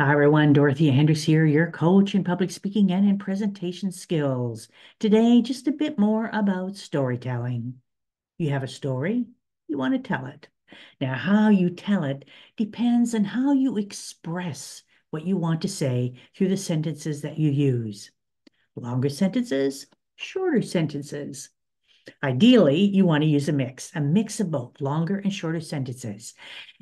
Hi everyone, Dorothea Hendriks here, your coach in public speaking and in presentation skills. Today, just a bit more about storytelling. You have a story, you want to tell it. Now, how you tell it depends on how you express what you want to say through the sentences that you use. Longer sentences, shorter sentences. Ideally, you want to use a mix of both longer and shorter sentences.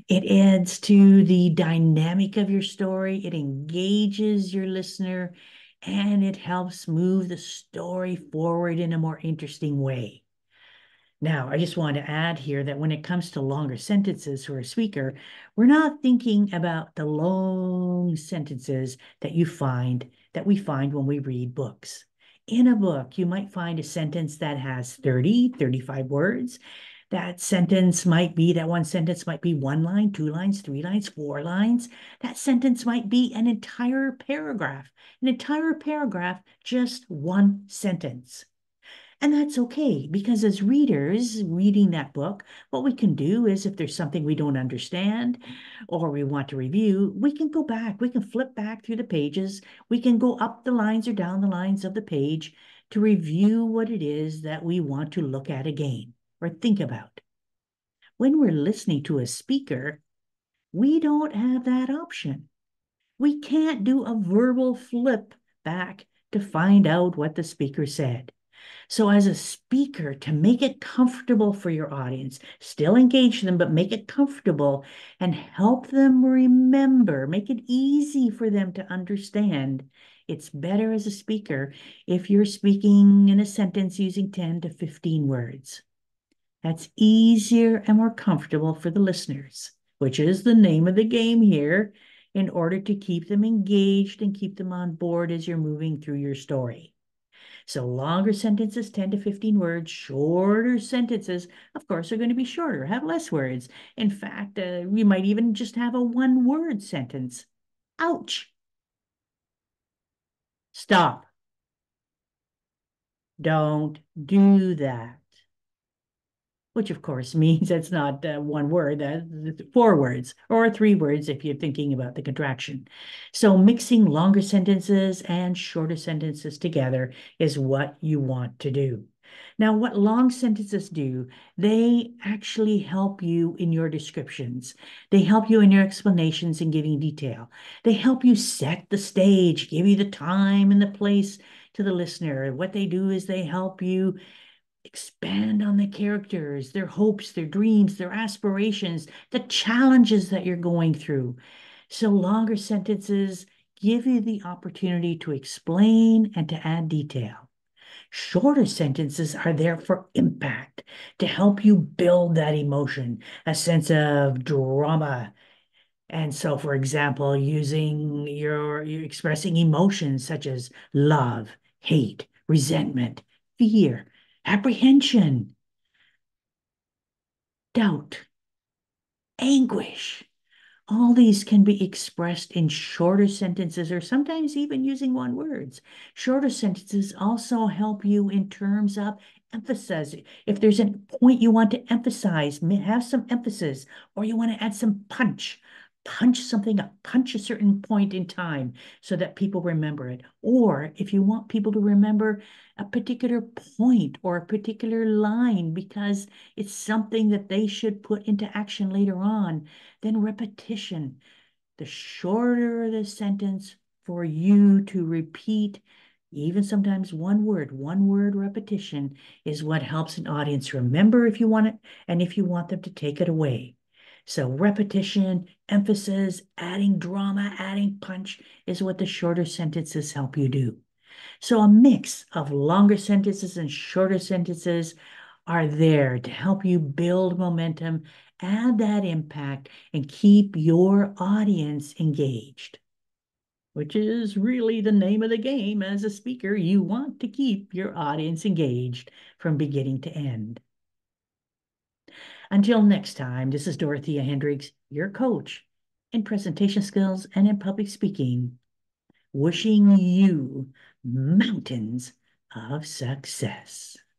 It adds to the dynamic of your story, it engages your listener, and it helps move the story forward in a more interesting way. Now, I just want to add here that when it comes to longer sentences for a speaker, we're not thinking about the long sentences that we find when we read books. In a book, you might find a sentence that has 30, 35 words. That one sentence might be one line, two lines, three lines, four lines. That sentence might be an entire paragraph, just one sentence. And that's okay, because as readers reading that book, what we can do is if there's something we don't understand or we want to review, we can go back, we can flip back through the pages, we can go up the lines or down the lines of the page to review what it is that we want to look at again or think about. When we're listening to a speaker, we don't have that option. We can't do a verbal flip back to find out what the speaker said. So, as a speaker, to make it comfortable for your audience, still engage them, but make it comfortable and help them remember, make it easy for them to understand. It's better as a speaker if you're speaking in a sentence using 10 to 15 words. That's easier and more comfortable for the listeners, which is the name of the game here, in order to keep them engaged and keep them on board as you're moving through your story. So longer sentences, 10 to 15 words, shorter sentences, of course, are going to be shorter, have less words. In fact, we might even just have a one-word sentence. Ouch. Stop. Don't do that. Which of course means that's not one word, that's four words, or three words if you're thinking about the contraction. So mixing longer sentences and shorter sentences together is what you want to do. Now, what long sentences do, they actually help you in your descriptions. They help you in your explanations and giving detail. They help you set the stage, give you the time and the place to the listener. What they do is they help you expand on the characters, their hopes, their dreams, their aspirations, the challenges that you're going through. So longer sentences give you the opportunity to explain and to add detail. Shorter sentences are there for impact, to help you build that emotion, a sense of drama. And so, for example, you're expressing emotions such as love, hate, resentment, fear, apprehension, doubt, anguish. All these can be expressed in shorter sentences or sometimes even using one words. Shorter sentences also help you in terms of emphasis. If there's a point you want to emphasize, have some emphasis, or you want to add some punch, punch something up, punch a certain point in time so that people remember it. Or if you want people to remember a particular point or a particular line because it's something that they should put into action later on, then repetition. The shorter the sentence for you to repeat, even sometimes one word repetition is what helps an audience remember if you want it and if you want them to take it away. So repetition, emphasis, adding drama, adding punch is what the shorter sentences help you do. So a mix of longer sentences and shorter sentences are there to help you build momentum, add that impact, and keep your audience engaged, which is really the name of the game as a speaker. You want to keep your audience engaged from beginning to end. Until next time, this is Dorothea Hendriks, your coach in presentation skills and in public speaking, wishing you mountains of success.